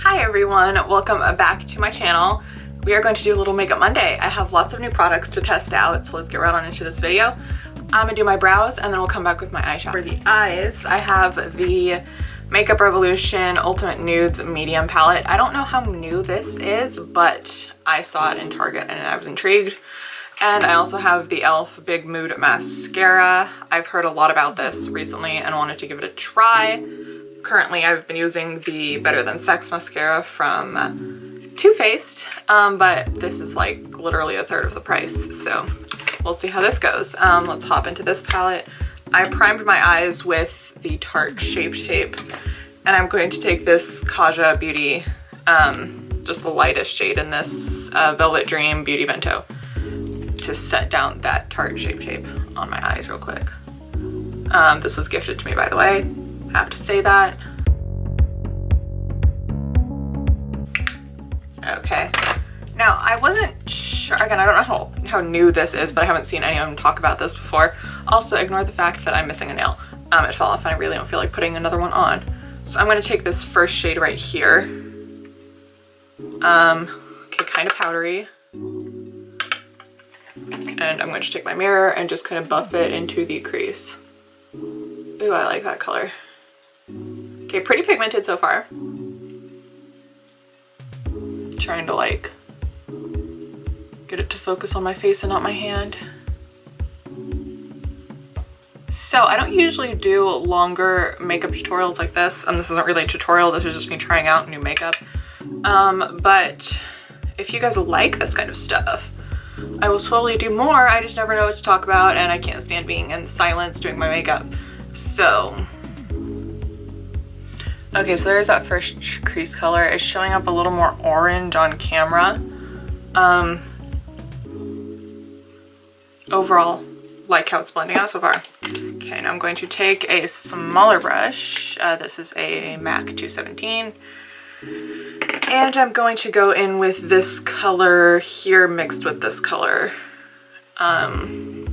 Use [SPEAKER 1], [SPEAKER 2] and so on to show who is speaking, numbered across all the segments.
[SPEAKER 1] Hi everyone, welcome back to my channel. We are going to do a little Makeup Monday. I have lots of new products to test out, so let's get right on into this video. I'm gonna do my brows and then we'll come back with my eyeshadow. For the eyes, I have the Makeup Revolution Ultimate Nudes Medium Palette. I don't know how new this is, but I saw it in Target and I was intrigued. And I also have the e.l.f. Big Mood Mascara. I've heard a lot about this recently and wanted to give it a try. Currently, I've been using the Better Than Sex mascara from Too Faced, but this is like literally a third of the price, so we'll see how this goes. Let's hop into this palette. I primed my eyes with the Tarte Shape Tape, and I'm going to take this Kaja Beauty, just the lightest shade in this Velvet Dream Beauty Bento, to set down that Tarte Shape Tape on my eyes real quick. This was gifted to me, by the way. Have to say that. Okay, now I wasn't sure, again, I don't know how new this is, but I haven't seen anyone talk about this before. Also, ignore the fact that I'm missing a nail. It fell off and I really don't feel like putting another one on. So I'm going to take this first shade right here. Okay, kind of powdery. And I'm going to take my mirror and just kind of buff it into the crease. Ooh, I like that color. Okay, pretty pigmented so far. Trying to like get it to focus on my face and not my hand. So I don't usually do longer makeup tutorials like this, and this isn't really a tutorial, this is just me trying out new makeup. But if you guys like this kind of stuff, I will totally do more. I just never know what to talk about and I can't stand being in silence doing my makeup. So okay, so there's that first crease color. It's showing up a little more orange on camera. Overall, like how it's blending out so far. Okay, now I'm going to take a smaller brush. This is a MAC 217. And I'm going to go in with this color here mixed with this color. And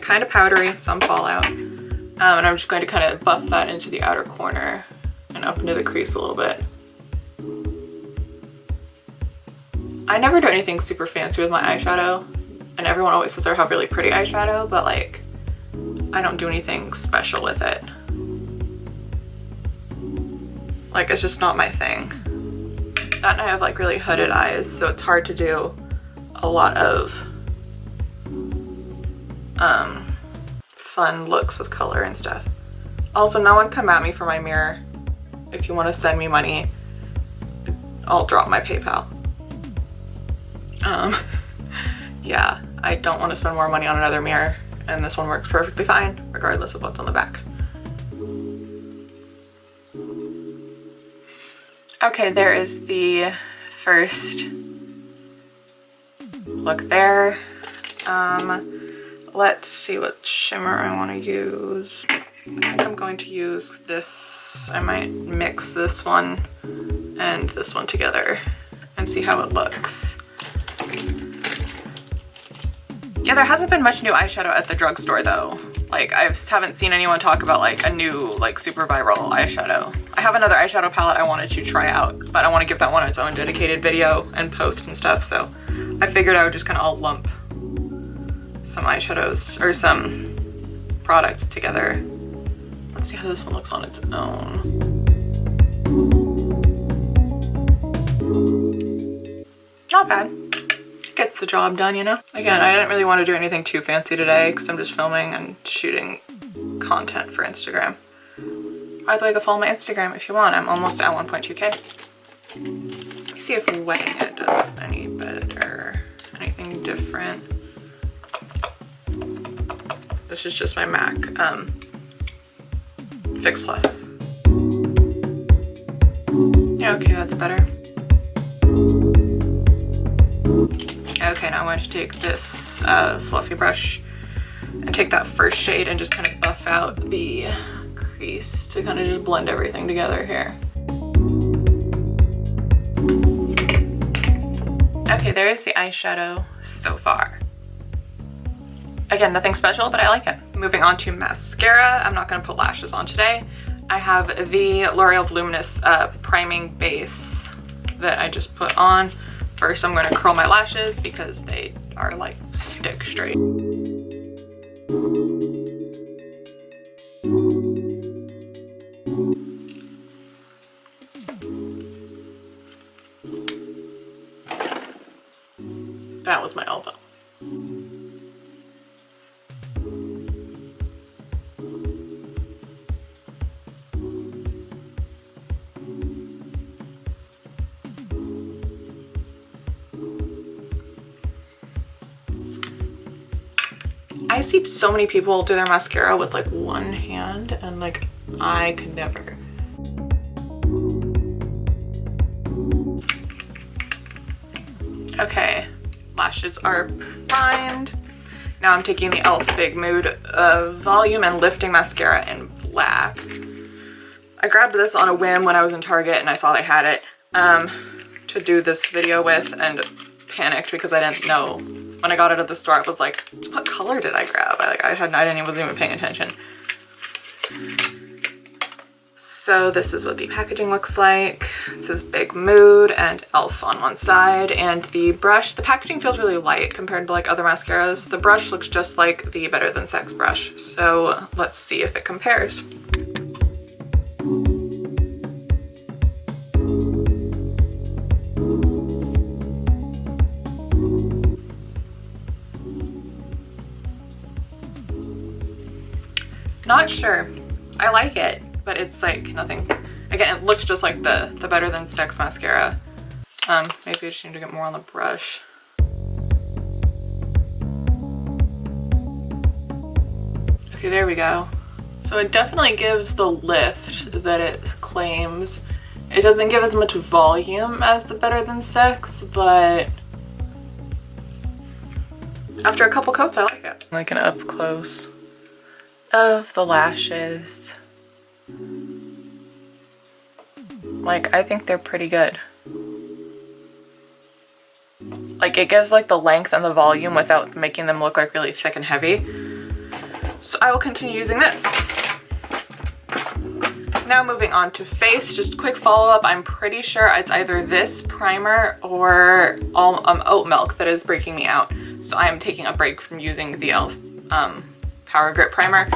[SPEAKER 1] kind of powdery, some fallout. And I'm just going to kind of buff that into the outer corner and up into the crease a little bit. I never do anything super fancy with my eyeshadow, and everyone always says I have really pretty eyeshadow, but like, I don't do anything special with it. Like, it's just not my thing. That and I have like really hooded eyes, so it's hard to do a lot of fun looks with color and stuff. Also, no one come at me for my mirror. If you want to send me money, I'll drop my PayPal. Yeah, I don't want to spend more money on another mirror, and this one works perfectly fine, regardless of what's on the back. Okay, there is the first look there. Let's see what shimmer I want to use. I think I'm going to use this. I might mix this one and this one together and see how it looks. Yeah, there hasn't been much new eyeshadow at the drugstore though. Like, I haven't seen anyone talk about like a new, like, super viral eyeshadow. I have another eyeshadow palette I wanted to try out, but I want to give that one its own dedicated video and post and stuff, so I figured I would just kind of all lump some eyeshadows or some products together. Let's see how this one looks on its own. Not bad. Gets the job done, you know? Again, I didn't really want to do anything too fancy today because I'm just filming and shooting content for Instagram. By the way, go follow my Instagram if you want. I'm almost at 1.2K. Let me see if wetting it does any better. Anything different. This is just my MAC Fix Plus. Yeah, okay, that's better. Okay, now I'm going to take this fluffy brush and take that first shade and just kind of buff out the crease to kind of just blend everything together here. Okay, there is the eyeshadow so far. Again, nothing special, but I like it. Moving on to mascara. I'm not going to put lashes on today. I have the L'Oreal Voluminous priming base that I just put on. First, I'm going to curl my lashes because they are like stick straight. That was my elbow. I see so many people do their mascara with like one hand, and like I could never. Okay, lashes are primed. Now I'm taking the e.l.f. Big Mood Volume and Lifting Mascara in black. I grabbed this on a whim when I was in Target and I saw they had it to do this video with, and panicked because I didn't know. When I got it at the store, I was like, what wasn't even paying attention. So this is what the packaging looks like. It says Big Mood and e.l.f. on one side, and the brush, the packaging feels really light compared to like other mascaras. The brush looks just like the Better Than Sex brush. So let's see if it compares. Not sure. I like it, but it's like nothing. Again, it looks just like the Better Than Sex mascara. Maybe I just need to get more on the brush. Okay, there we go. So it definitely gives the lift that it claims. It doesn't give as much volume as the Better Than Sex, but after a couple coats, I like it. Like an up close of the lashes. Like, I think they're pretty good. Like, it gives like the length and the volume without making them look like really thick and heavy. So I will continue using this. Now moving on to face, just quick follow-up. I'm pretty sure it's either this primer or oat milk that is breaking me out. So I am taking a break from using the e.l.f. Power Grip Primer.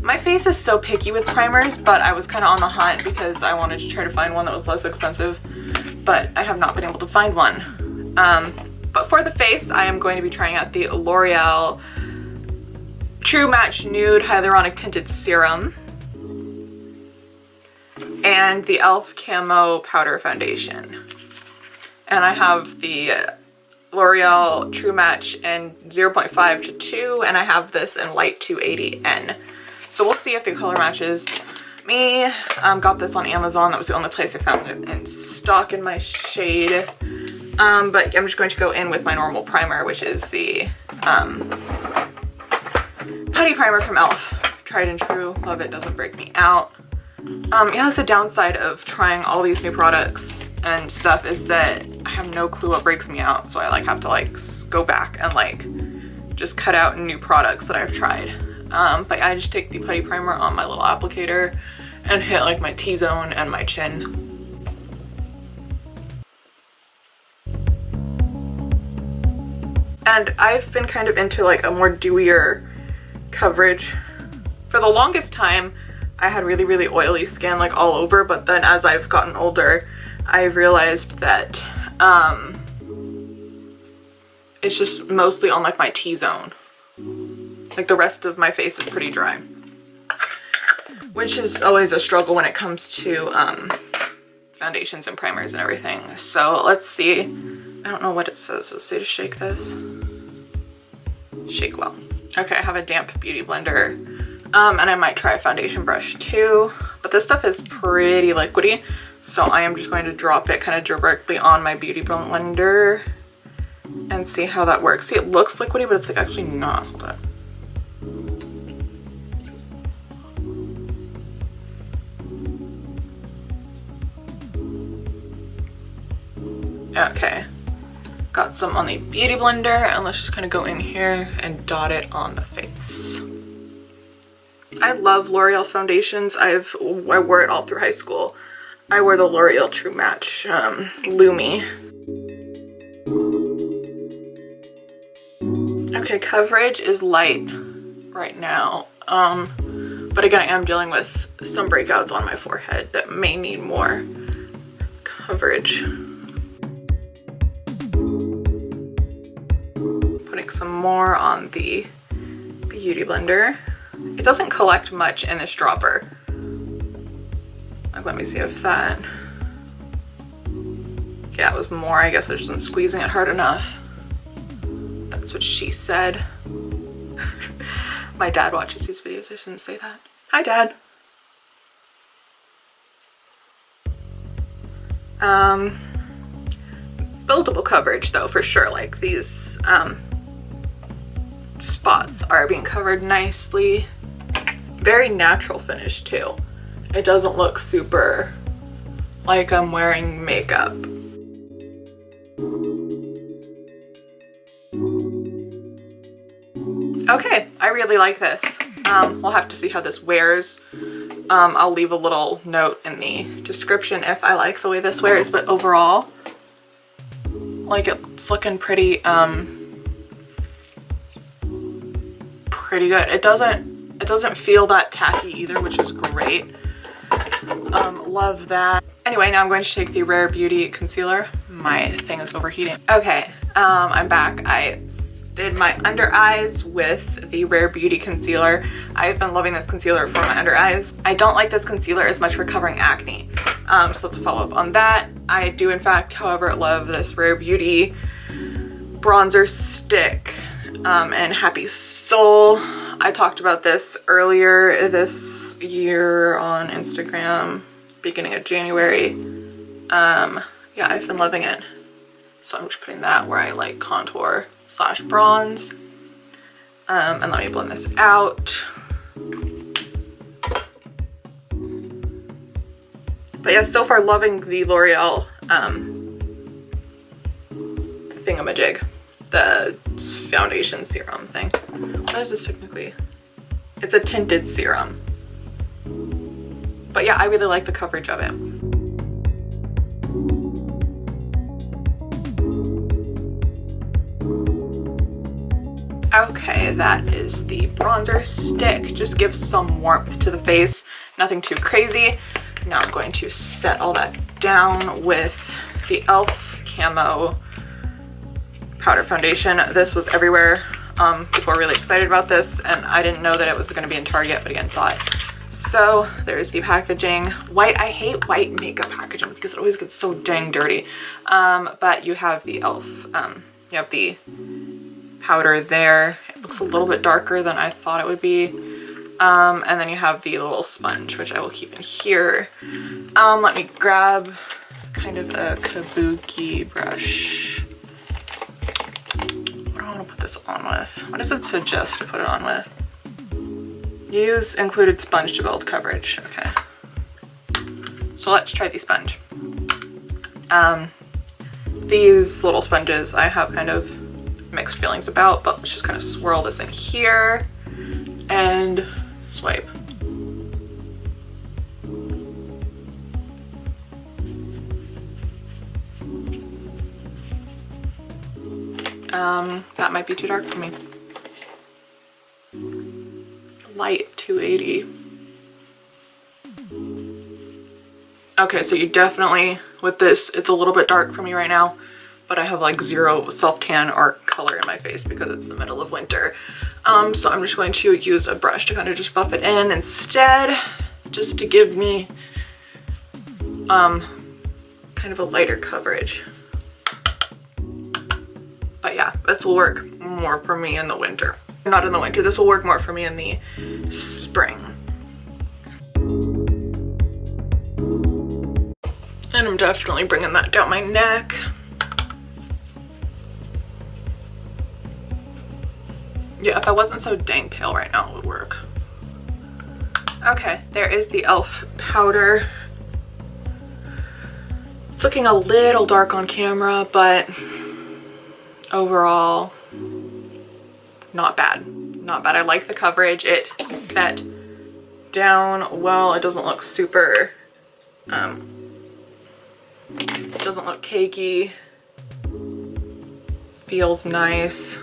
[SPEAKER 1] My face is so picky with primers, but I was kind of on the hunt because I wanted to try to find one that was less expensive, but I have not been able to find one. But for the face, I am going to be trying out the L'Oreal True Match Nude Hyaluronic Tinted Serum and the e.l.f. Camo Powder Foundation. And I have the L'Oreal True Match in 0.5 to 2, and I have this in light 280N. So we'll see if the color matches. Me, got this on Amazon. That was the only place I found it in stock in my shade. But I'm just going to go in with my normal primer, which is the putty primer from e.l.f. Tried and true. Love it. Doesn't break me out. Yeah, that's the downside of trying all these new products and stuff, is that I have no clue what breaks me out, so I like have to like go back and like just cut out new products that I've tried. But I just take the putty primer on my little applicator and hit like my T-zone and my chin. And I've been kind of into like a more dewier coverage. For the longest time, I had really, really oily skin like all over, but then as I've gotten older, I've realized that it's just mostly on like my T-zone. Like the rest of my face is pretty dry, which is always a struggle when it comes to foundations and primers and everything. So let's see. I don't know what it says. Let's say to shake this. Shake well. Okay, I have a damp beauty blender. And I might try a foundation brush too, but this stuff is pretty liquidy, so I am just going to drop it kind of directly on my beauty blender and see how that works. See, it looks liquidy, but it's like actually not. Hold on. Okay, got some on the beauty blender, and let's just kind of go in here and dot it on the face. I love L'Oreal foundations. I wore it all through high school. I wore the L'Oreal True Match Lumi. Okay, coverage is light right now. But again, I am dealing with some breakouts on my forehead that may need more coverage. Putting some more on the Beauty Blender. It doesn't collect much in this dropper. Like, let me see if that... Yeah, it was more. I guess I just wasn't squeezing it hard enough. That's what she said. My dad watches these videos. I shouldn't say that. Hi, Dad. Buildable coverage though, for sure. Like, these spots are being covered nicely. Very natural finish too. It doesn't look super like I'm wearing makeup. Okay, I really like this. We'll have to see how this wears. I'll leave a little note in the description if I like the way this wears, but overall, like, it's looking pretty pretty good. It doesn't feel that tacky either, which is great. Love that. Anyway, now I'm going to take the Rare Beauty concealer. My thing is overheating. Okay, I'm back. I did my under eyes with the Rare Beauty concealer. I've been loving this concealer for my under eyes. I don't like this concealer as much for covering acne. So let's follow up on that. I do in fact, however, love this Rare Beauty bronzer stick and Happy Soul. I talked about this earlier this year on Instagram, beginning of January. Yeah, I've been loving it. So I'm just putting that where I like contour / bronze. And let me blend this out. But yeah, so far loving the L'Oreal thingamajig, the foundation serum thing. What is this technically? It's a tinted serum. But yeah, I really like the coverage of it. Okay, that is the bronzer stick. Just gives some warmth to the face, nothing too crazy. Now I'm going to set all that down with the e.l.f. Camo powder foundation. This was everywhere. People are really excited about this, and I didn't know that it was going to be in Target, but again, saw it. So there's the packaging. White, I hate white makeup packaging because it always gets so dang dirty. But you have the e.l.f. You have the powder there. It looks a little bit darker than I thought it would be. And then you have the little sponge, which I will keep in here. Let me grab kind of a kabuki brush. What do I want to put this on with? What does it suggest to put it on with? Use included sponge to build coverage. Okay. So let's try the sponge. These little sponges I have kind of mixed feelings about, but let's just kind of swirl this in here and swipe. That might be too dark for me. Light 280. Okay, so you definitely, with this, it's a little bit dark for me right now, but I have like zero self-tan or color in my face because it's the middle of winter. So I'm just going to use a brush to kind of just buff it in instead, just to give me kind of a lighter coverage. But yeah, this will work more for me in the winter. Not in the winter, this will work more for me in the spring. And I'm definitely bringing that down my neck. Yeah, if I wasn't so dang pale right now, it would work. Okay, there is the e.l.f. powder. It's looking a little dark on camera, but overall, not bad. Not bad. I like the coverage. It set down well. It doesn't look super, it doesn't look cakey. Feels nice.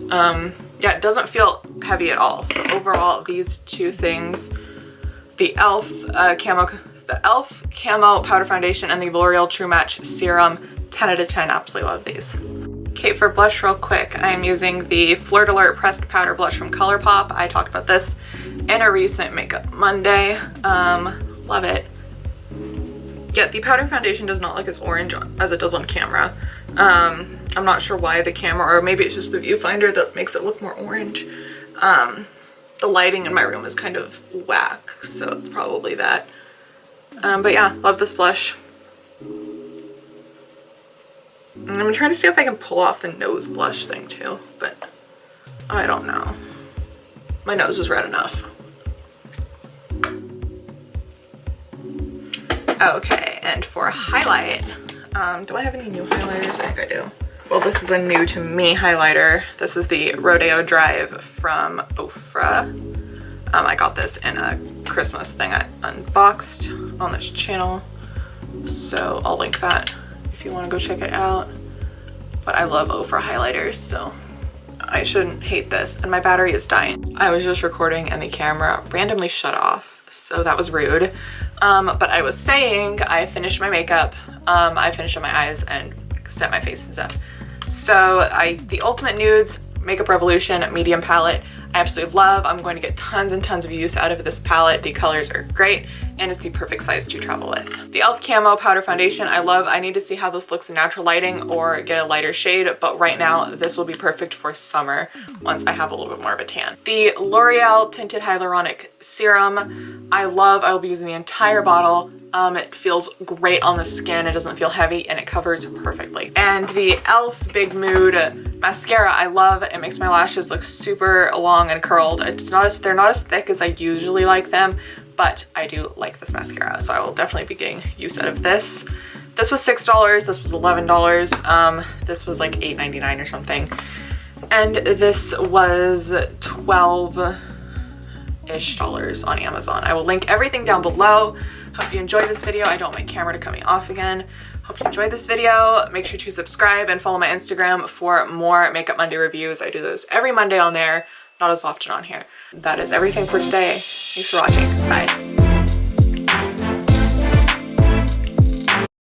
[SPEAKER 1] Yeah, it doesn't feel heavy at all. So overall, these two things, the e.l.f. Camo Powder Foundation and the L'Oreal True Match Serum, 10 out of 10, absolutely love these. Okay, for blush real quick, I'm using the Flirt Alert Pressed Powder Blush from ColourPop. I talked about this in a recent Makeup Monday. Love it. Yeah, the powder foundation does not look as orange as it does on camera. I'm not sure why the camera, or maybe it's just the viewfinder that makes it look more orange. The lighting in my room is kind of whack, so it's probably that. But yeah, love this blush. And I'm trying to see if I can pull off the nose blush thing too, but I don't know. My nose is red enough. Okay, and for a highlight, do I have any new highlighters? I think I do. Well, this is a new to me highlighter. This is the Rodeo Drive from Ofra. I got this in a Christmas thing I unboxed on this channel, so I'll link that if you want to go check it out. But I love Ofra highlighters, so I shouldn't hate this. And my battery is dying. I was just recording and the camera randomly shut off, so that was rude. But I was saying I finished my makeup, I finished up my eyes and set my face and stuff. So the Ultimate Nudes Makeup Revolution medium palette I absolutely love. I'm going to get tons and tons of use out of this palette. The colors are great and it's the perfect size to travel with. The e.l.f. Camo Powder Foundation I love. I need to see how this looks in natural lighting or get a lighter shade, but right now this will be perfect for summer once I have a little bit more of a tan. The L'Oreal Tinted Hyaluronic Serum I love. I will be using the entire bottle. It feels great on the skin. It doesn't feel heavy and it covers perfectly. And the e.l.f. Big Mood Mascara I love. It makes my lashes look super long and curled. They're not as thick as I usually like them, but I do like this mascara, so I will definitely be getting use out of this. This was $6, this was $11, this was like $8.99 or something, and this was $12-ish on Amazon. I will link everything down below. Hope you enjoyed this video. I don't want my camera to cut me off again. Hope you enjoyed this video. Make sure to subscribe and follow my Instagram for more Makeup Monday reviews. I do those every Monday on there, not as often on here. That is everything for today. Thanks for watching. Bye.